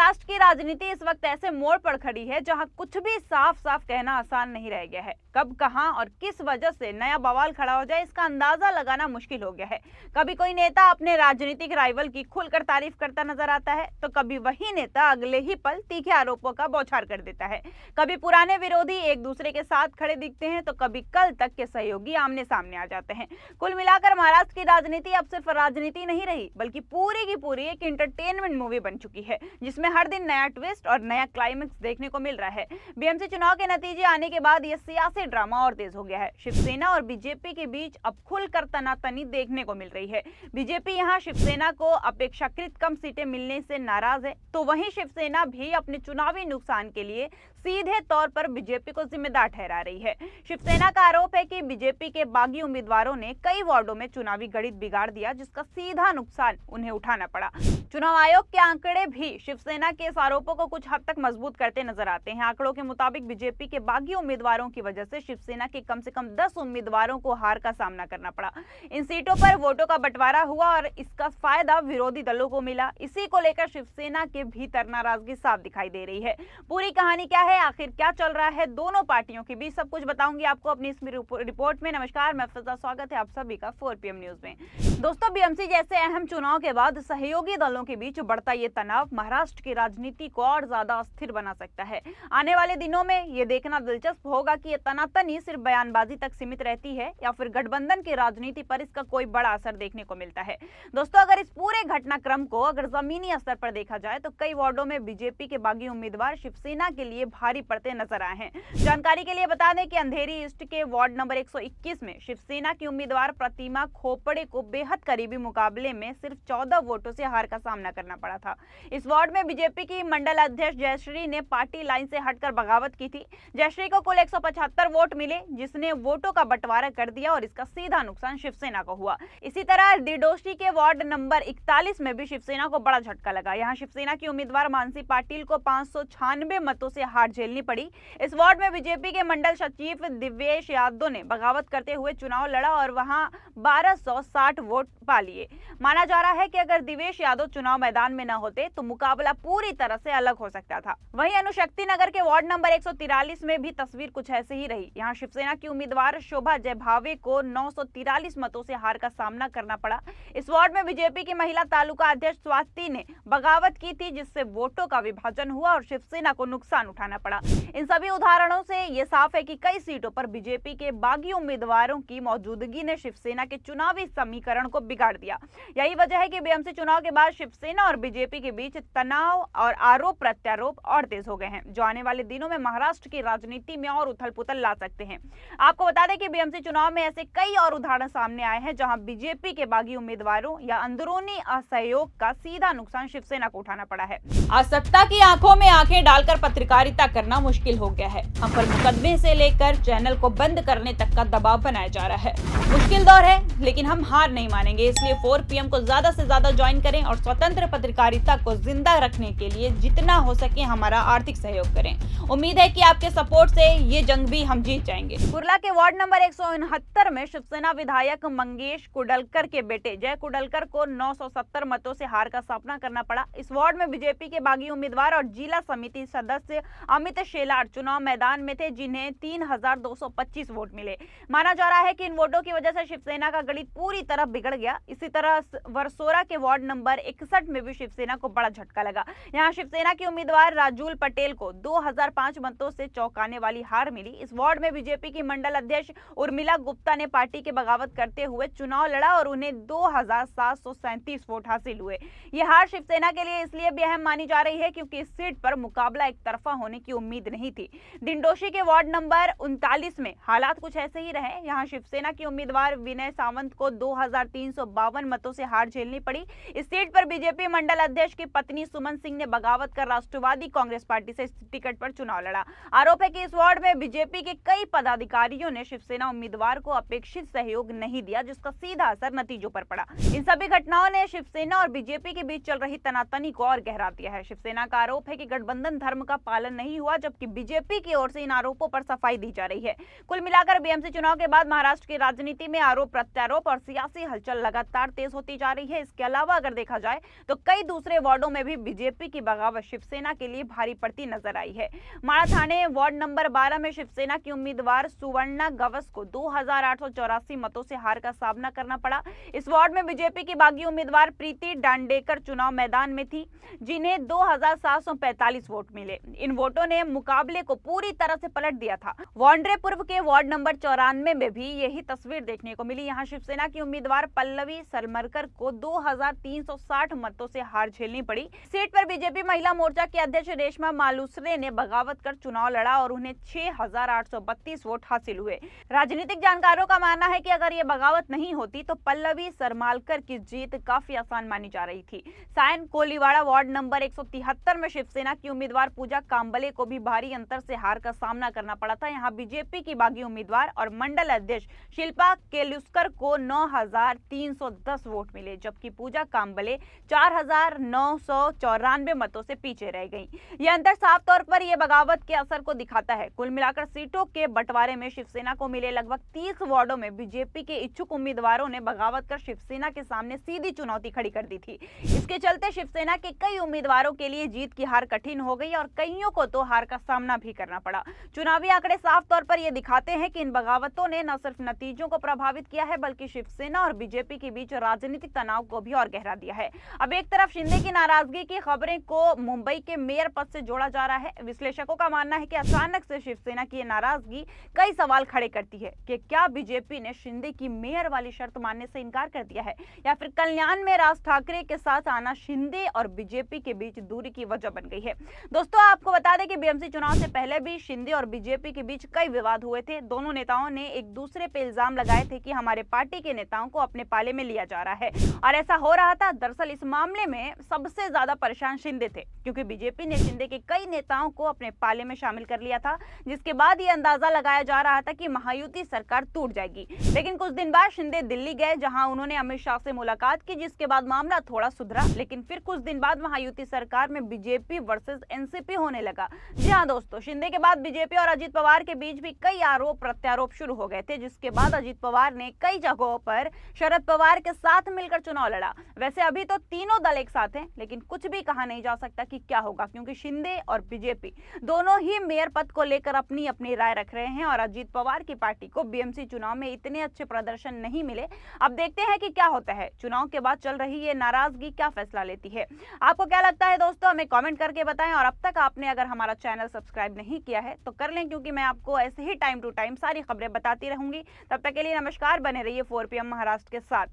महाराष्ट्र की राजनीति इस वक्त ऐसे मोड़ पर खड़ी है जहां कुछ भी साफ साफ कहना आसान नहीं रह गया है। कब, कहां और किस वजह से नया बवाल खड़ा हो जाए इसका अंदाजा लगाना मुश्किल हो गया है। कभी कोई नेता अपने राजनीतिक राइवल की खुलकर तारीफ करता नजर आता है तो कभी वही नेता अगले ही पल तीखे आरोपों का बौछार कर देता है। कभी पुराने विरोधी एक दूसरे के साथ खड़े दिखते हैं तो कभी कल तक के सहयोगी आमने सामने आ जाते हैं। कुल मिलाकर महाराष्ट्र की राजनीति अब सिर्फ राजनीति नहीं रही बल्कि पूरी की पूरी एक एंटरटेनमेंट मूवी बन चुकी है, जिसमें हर दिन नया ट्विस्ट और नया क्लाइमेक्स देखने को मिल रहा है। बीएमसी चुनाव के नतीजे आने के बाद यह सियासी ड्रामा और तेज हो गया है। शिवसेना और बीजेपी के बीच अब खुलकर तनातनी देखने को मिल रही है। बीजेपी यहां शिवसेना को अपेक्षाकृत कम सीटें मिलने से नाराज है, तो वहीं शिवसेना भी अपने चुनावी नुकसान के लिए सीधे तौर पर बीजेपी को जिम्मेदार ठहरा रही है। शिवसेना का आरोप है कि बीजेपी के बागी उम्मीदवारों ने कई वार्डों में चुनावी गणित बिगाड़ दिया, जिसका सीधा नुकसान उन्हें उठाना पड़ा। चुनाव आयोग के आंकड़े भी शिवसेना के इस आरोपों को कुछ हद तक मजबूत करते नजर आते हैं। आंकड़ों के मुताबिक बीजेपी के बागी उम्मीदवारों की वजह से शिवसेना के कम से कम 10 उम्मीदवारों को हार का सामना करना पड़ा। इन सीटों पर वोटों का बंटवारा हुआ और इसका फायदा विरोधी दलों को मिला। इसी को लेकर शिवसेना के भीतर नाराजगी साफ दिखाई दे रही है। पूरी कहानी क्या है, आखिर क्या चल रहा है दोनों पार्टियों के बीच, सब कुछ बताऊंगी आपको अपनी इस रिपोर्ट में। नमस्कार, मैं फिजा, स्वागत है आप सभी का 4 PM न्यूज में। दोस्तों, बीएमसी जैसे अहम चुनाव के बाद सहयोगी दलों के बीच बढ़ता ये तनाव महाराष्ट्र की राजनीति को और ज्यादा अस्थिर बना सकता है। आने वाले दिनों में ये देखना दिलचस्प होगा कि ये तनातनी सिर्फ बयानबाजी तक सीमित रहती है या फिर गठबंधन की राजनीति पर इसका कोई बड़ा असर देखने को मिलता है। दोस्तों, अगर इस पूरे घटनाक्रम को अगर जमीनी स्तर पर देखा जाए तो कई वार्डों में बीजेपी के बागी उम्मीदवार शिवसेना के लिए भारी पड़ते नजर आए हैं। जानकारी के लिए बता दें कि अंधेरी ईस्ट के वार्ड नंबर 121 में शिवसेना की उम्मीदवार प्रतिमा खोपड़े को बेहद करीबी मुकाबले में सिर्फ 14 वोटों से हार का सामना करना पड़ा था। इस वार्ड में बीजेपी की मंडल अध्यक्ष जयश्री ने पार्टी लाइन से हटकर बगावत की थी। जयश्री को कुल 175 वोट मिले, जिसने वोटों का बंटवारा कर दिया और इसका सीधा नुकसान शिवसेना को हुआ। इसी तरह दिडोशी के वार्ड नंबर 41 में भी शिवसेना को बड़ा झटका लगा। यहाँ शिवसेना की उम्मीदवार मानसी पाटिल को 596 मतों से हार झेलनी पड़ी। इस वार्ड में बीजेपी के मंडल सचिव दिव्येश यादव ने बगावत करते हुए चुनाव लड़ा और वहां 1260 वोट पा लिए। माना जा रहा है कि अगर दिव्येश यादव चुनाव मैदान में न होते तो मुकाबला पूरी तरह से अलग हो सकता था। वहीं अनुशक्ति नगर के वार्ड नंबर 143 में भी तस्वीर कुछ ऐसे ही रही। यहाँ शिवसेना की उम्मीदवार शोभा जयभावे को 943 मतों से हार का सामना करना पड़ा। इस वार्ड में बीजेपी की महिला तालुका अध्यक्ष स्वाति ने बगावत की थी, जिससे वोटों का विभाजन हुआ और शिवसेना को नुकसान उठाना पड़ा। इन सभी उदाहरणों से ये साफ है कि कई सीटों पर बीजेपी के बागी उम्मीदवारों की मौजूदगी ने शिवसेना के चुनावी समीकरण को बिगाड़ दिया। यही वजह है कि बीएमसी चुनाव के बाद शिवसेना और बीजेपी के बीच तनाव और आरोप प्रत्यारोप और तेज हो गए हैं, जो आने वाले दिनों में महाराष्ट्र की राजनीति में और उथल पुथल ला सकते हैं। आपको बता दें कि बीएमसी चुनाव में ऐसे कई और उदाहरण सामने आए हैं जहां बीजेपी के बागी उम्मीदवारों या अंदरूनी असहयोग का सीधा नुकसान शिवसेना को उठाना पड़ा है। आज सत्ता की आंखों में आंखें डालकर पत्रकारिता करना मुश्किल हो गया है। हम पर मुकदमे से लेकर चैनल को बंद करने तक का दबाव बनाया जा रहा है। मुश्किल दौर है, लेकिन हम हार नहीं मानेंगे। इसलिए 4 PM को ज्यादा से ज्यादा ज्वाइन करें और स्वतंत्र पत्रकारिता को जिंदा रखने के लिए जितना हो सके हमारा आर्थिक सहयोग करें। उम्मीद है कि आपके सपोर्ट से ये जंग भी हम जीत जाएंगे। कुर्ला के वार्ड नंबर 169 में शिवसेना विधायक मंगेश कुडलकर के बेटे जय कुडलकर को 970 मतों से हार का सामना करना पड़ा। इस वार्ड में बीजेपी के बागी उम्मीदवार और जिला समिति सदस्य अमित शेलार चुनाव मैदान में थे, जिन्हें 3225 वोट मिले। माना जा रहा है कि इन वोटों की वजह से शिवसेना का गणित पूरी तरह बिगड़ गया। इसी तरह वर्सोरा के वार्ड नंबर 61 में भी शिवसेना को बड़ा झटका लगा। यहाँ शिवसेना की उम्मीदवार राजूल पटेल को 2005 मतों से चौंकाने वाली हार मिली। इस वार्ड में बीजेपी की मंडल अध्यक्ष उर्मिला गुप्ता ने पार्टी के बगावत करते हुए चुनाव लड़ा और उन्हें 2737 वोट हासिल हुए। यह हार शिवसेना के लिए इसलिए भी अहम मानी जा रही है क्योंकि इस सीट पर मुकाबला एक तरफा होने की उम्मीद नहीं थी। दिंडोशी के वार्ड नंबर 39 में हालात कुछ ऐसे ही रहे। यहाँ शिवसेना की उम्मीदवार विनय सावंत को 2352 मतों से हार झेलनी पड़ी। इस सीट पर बीजेपी मंडल अध्यक्ष की पत्नी सुमन सिंह ने बगावत कर राष्ट्रवादी कांग्रेस पार्टी से टिकट पर चुनाव लड़ा। आरोप है कि इस वार्ड में बीजेपी के कई पदाधिकारियों ने शिवसेना उम्मीदवार को अपेक्षित सहयोग नहीं दिया, जिसका सीधा असर नतीजों पर पड़ा। इन सभी घटनाओं ने शिवसेना और बीजेपी के बीच चल रही तनातनी को और गहरा दिया है। शिवसेना का आरोप है कि गठबंधन धर्म का पालन नहीं नहीं हुआ, जबकि बीजेपी की ओर से इन आरोपों पर सफाई दी जा रही है। कुल मिलाकर बीएमसी चुनाव के बाद महाराष्ट्र की राजनीति में आरोप प्रत्यारोप और सियासी हलचल लगातार तेज होती जा रही है। इसके अलावा अगर देखा जाए तो कई दूसरे वार्डों में भी बीजेपी की बगावत शिवसेना के लिए भारी पड़ती नजर आई है। माड़ा थाने वार्ड नंबर 12 में शिवसेना की उम्मीदवार सुवर्णा गवस को 2884 मतों से हार का सामना करना पड़ा। इस वार्ड में बीजेपी की बागी उम्मीदवार प्रीति डांडेकर चुनाव मैदान में थी, जिन्हें 2745 वोट मिले। इन वोटों ने मुकाबले को पूरी तरह से पलट दिया था। वांड्रे पूर्व के वार्ड नंबर 94 में भी यही तस्वीर देखने को मिली। यहां शिवसेना की उम्मीदवार पल्लवी सरमरकर को 2360 मतों से हार झेलनी पड़ी। सीट पर बीजेपी महिला मोर्चा की अध्यक्ष रेशमा मालूसरे ने बगावत कर चुनाव लड़ा और उन्हें 6832 वोट हासिल हुए। राजनीतिक जानकारों का मानना है कि अगर ये बगावत नहीं होती तो पल्लवी सरमालकर की जीत काफी आसान मानी जा रही थी। सायन कोलीवाड़ा वार्ड नंबर 173 में शिवसेना की उम्मीदवार पूजा कांबले को भी भारी अंतर से हार का सामना करना पड़ा था। यहां बीजेपी की बागी उम्मीदवार और मंडल अध्यक्ष शिल्पा केलुस्कर को 9310 वोट मिले, जबकि पूजा कांबले 4994 मतों से पीछे रह गई। यह अंतर साफ तौर पर यह बगावत के असर को दिखाता है। कुल मिलाकर सीटों के बंटवारे में शिवसेना को मिले लगभग 30 वार्डों में बीजेपी के इच्छुक उम्मीदवारों ने बगावत कर शिवसेना के सामने सीधी चुनौती खड़ी कर दी थी। इसके चलते शिवसेना के कई उम्मीदवारों के लिए जीत की हार कठिन हो गई और कईयों को तो हार का सामना भी करना पड़ा। चुनावी आंकड़े साफ तौर पर यह दिखाते हैं कि इन बगावतों ने न सिर्फ नतीजों को प्रभावित किया है, बल्कि शिवसेना और बीजेपी के बीच राजनीतिक तनाव को भी और गहरा दिया है। अब एक तरफ शिंदे की नाराजगी की खबरें को मुंबई के मेयर पद से जोड़ा जा रहा है। विश्लेषकों का मानना है कि अचानक से शिवसेना की नाराजगी कई सवाल खड़े करती है कि क्या बीजेपी ने शिंदे की मेयर वाली शर्त मानने से इनकार कर दिया है, या फिर कल्याण में राज ठाकरे के साथ आना शिंदे और बीजेपी के बीच दूरी की वजह बन गई है। दोस्तों, आपको बता दें कि बीएमसी चुनाव से पहले भी शिंदे और बीजेपी के बीच कई विवाद हुए थे। दोनों नेताओं ने एक दूसरे पे इल्जाम लगाए थे कि हमारे पार्टी के नेताओं को अपने पाले में लिया जा रहा है, और ऐसा हो रहा था। दरअसल इस मामले में सबसे ज्यादा परेशान शिंदे थे, क्योंकि बीजेपी ने शिंदे के कई नेताओं को अपने पाले में शामिल कर लिया था, जिसके बाद ये अंदाजा लगाया जा रहा था कि महायुति सरकार टूट जाएगी। लेकिन कुछ दिन बाद शिंदे दिल्ली गए, जहां उन्होंने अमित शाह से मुलाकात की, जिसके बाद मामला थोड़ा सुधरा। लेकिन फिर कुछ दिन बाद महायुति सरकार में बीजेपी वर्सेस एनसीपी होने लगा। जी हाँ दोस्तों, शिंदे के बाद बीजेपी और अजित पवार के बीच भी कई आरोप प्रत्यारोप शुरू हो गए थे, जिसके बाद अजित पवार ने कई जगहों पर शरद पवार के साथ मिलकर चुनाव लड़ा। वैसे अभी तो तीनों दल एक साथ हैं, लेकिन कुछ भी कहा नहीं जा सकता कि क्या होगा, क्योंकि शिंदे और बीजेपी दोनों ही मेयर पद को लेकर अपनी अपनी राय रख रहे हैं और अजित पवार की पार्टी को बीएमसी चुनाव में इतने अच्छे प्रदर्शन नहीं मिले। अब देखते हैं कि क्या होता है। चुनाव के बाद चल रही ये नाराजगी क्या फैसला लेती है। आपको क्या लगता है दोस्तों, हमें कमेंट करके बताएं। और अब तक आपने अगर हमारा चैनल सब्सक्राइब नहीं किया है तो कर लें, क्योंकि मैं आपको ऐसे ही टाइम टू टाइम सारी खबरें बताती रहूंगी। तब तक के लिए नमस्कार, बने रहिए 4PM महाराष्ट्र के साथ।